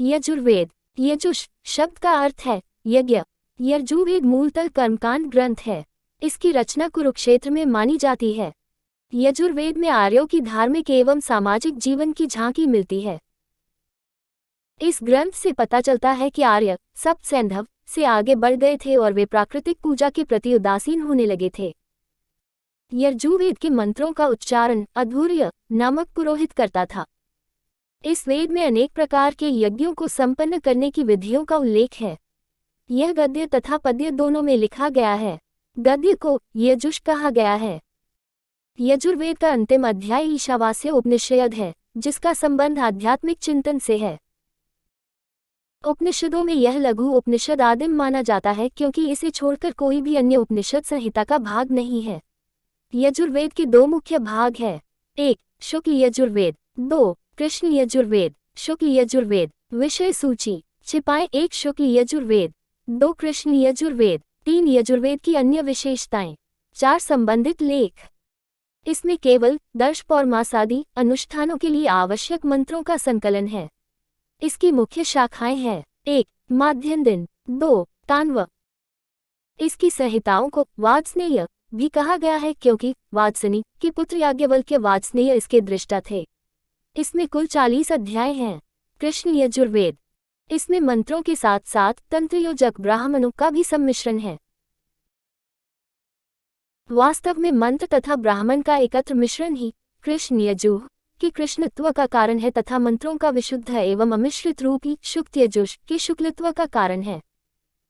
यजुर्वेद। यजुष शब्द का अर्थ है यज्ञ। यजुर्वेद मूलतः कर्मकांड ग्रंथ है। इसकी रचना कुरुक्षेत्र में मानी जाती है। यजुर्वेद में आर्यों की धार्मिक एवं सामाजिक जीवन की झांकी मिलती है। इस ग्रंथ से पता चलता है कि आर्य सप्तसैंधव से आगे बढ़ गए थे और वे प्राकृतिक पूजा के प्रति उदासीन होने लगे थे। यजुर्वेद के मंत्रों का उच्चारण अध्वर्य नामक पुरोहित करता था। इस वेद में अनेक प्रकार के यज्ञों को संपन्न करने की विधियों का उल्लेख है। यह गद्य तथा पद्य दोनों में लिखा गया है। गद्य को यजुष कहा गया है। यजुर्वेद का अंतिम अध्याय ईशावास्य उपनिषद है, जिसका संबंध आध्यात्मिक चिंतन से है। उपनिषदों में यह लघु उपनिषद आदिम माना जाता है क्योंकि इसे छोड़कर कोई भी अन्य उपनिषद संहिता का भाग नहीं है। यजुर्वेद के दो मुख्य भाग हैं। 1. शुक्ल यजुर्वेद। 2. कृष्ण यजुर्वेद। शुक्ल यजुर्वेद विषय सूची छिपाएं 1. शुक्ल यजुर्वेद। 2. कृष्ण यजुर्वेद। 3. यजुर्वेद की अन्य विशेषताएं। 4. संबंधित लेख। इसमें केवल दर्श पौर्मासादि अनुष्ठानों के लिए आवश्यक मंत्रों का संकलन है। इसकी मुख्य शाखाएं हैं 1. माध्यन दिन। 2. तान्व। इसकी संहिताओं को वात्स्नेय भी कहा गया है क्योंकि वात्सनी के पुत्र याज्ञवल्क्य वात्स्नेय इसके दृष्टा थे। इसमें कुल 40 अध्याय हैं। कृष्ण यजुर्वेद। इसमें मंत्रों के साथ साथ तंत्रयोजक ब्राह्मणों का भी सम्मिश्रण है। वास्तव में मंत्र तथा ब्राह्मण का एकत्र मिश्रण ही कृष्ण यजुः के कृष्णत्व का कारण है तथा मंत्रों का विशुद्ध एवं अमिश्रित रूप ही शुक्त यजुष के शुक्लत्व का कारण है।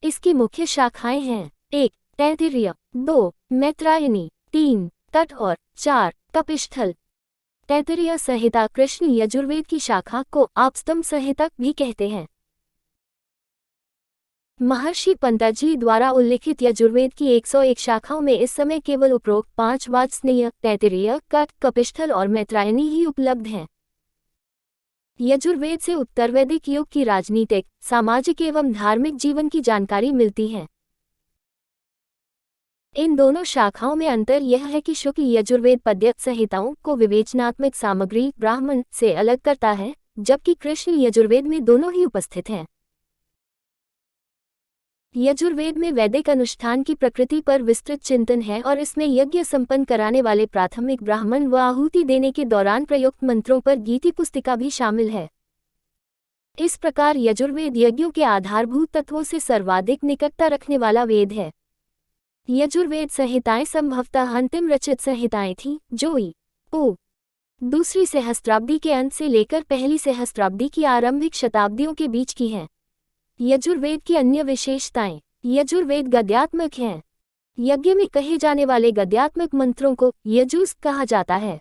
इसकी मुख्य शाखाएं हैं 1. तैत्तिरीय। 2. मैत्रायणी। 3. तट और 4. कपिस्थल। तैत्तिरीय संहिता कृष्ण यजुर्वेद की शाखा को आपस्तम्भ संहिता भी कहते हैं। महर्षि पंतजलि द्वारा उल्लिखित यजुर्वेद की 101 शाखाओं में इस समय केवल उपरोक्त 5 वात्स्नेय, तैत्तिरीय, कट, कपिस्थल और मैत्रायणी ही उपलब्ध हैं। यजुर्वेद से उत्तरवैदिक युग की राजनीतिक, सामाजिक एवं धार्मिक जीवन की जानकारी मिलती है। इन दोनों शाखाओं में अंतर यह है कि शुक्ल यजुर्वेद पद्य संहिताओं को विवेचनात्मक सामग्री ब्राह्मण से अलग करता है, जबकि कृष्ण यजुर्वेद में दोनों ही उपस्थित हैं। यजुर्वेद में वैदिक अनुष्ठान की प्रकृति पर विस्तृत चिंतन है और इसमें यज्ञ संपन्न कराने वाले प्राथमिक ब्राह्मण व आहुति देने के दौरान प्रयुक्त मंत्रों पर गीति पुस्तिका भी शामिल है। इस प्रकार यजुर्वेद यज्ञों के आधारभूत तत्वों से सर्वाधिक निकटता रखने वाला वेद है। यजुर्वेद संहिताएं संभवतः अंतिम रचित संहिताएं थीं, जो इ.उ. दूसरी सहस्त्राब्दी के अंत से लेकर पहली सहस्त्राब्दी की आरंभिक शताब्दियों के बीच की हैं। यजुर्वेद की अन्य विशेषताएं। यजुर्वेद गद्यात्मक हैं। यज्ञ में कहे जाने वाले गद्यात्मक मंत्रों को यजुस् कहा जाता है।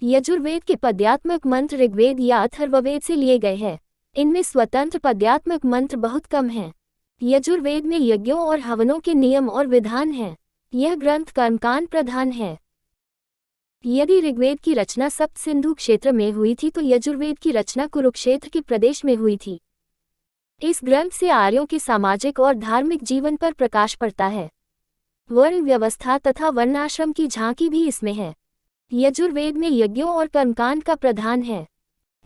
यजुर्वेद के पद्यात्मक मंत्र ऋग्वेद या अथर्ववेद से लिए गए हैं। इनमें स्वतंत्र पद्यात्मक मंत्र बहुत कम हैं। यजुर्वेद में यज्ञों और हवनों के नियम और विधान हैं। यह ग्रंथ कर्मकांड प्रधान है। यदि ऋग्वेद की रचना सप्त सिंधु क्षेत्र में हुई थी तो यजुर्वेद की रचना कुरुक्षेत्र के प्रदेश में हुई थी। इस ग्रंथ से आर्यों के सामाजिक और धार्मिक जीवन पर प्रकाश पड़ता है। वर्ण व्यवस्था तथा वर्णाश्रम की झांकी भी इसमें है। यजुर्वेद में यज्ञों और कर्मकांड का प्रधान है।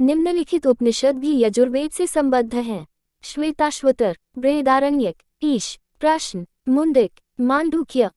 निम्नलिखित उपनिषद भी यजुर्वेद से संबद्ध हैं। श्वेताश्वतर, बृहदारण्यक, ईश, प्रश्न, मुंडक, मांडूक्य,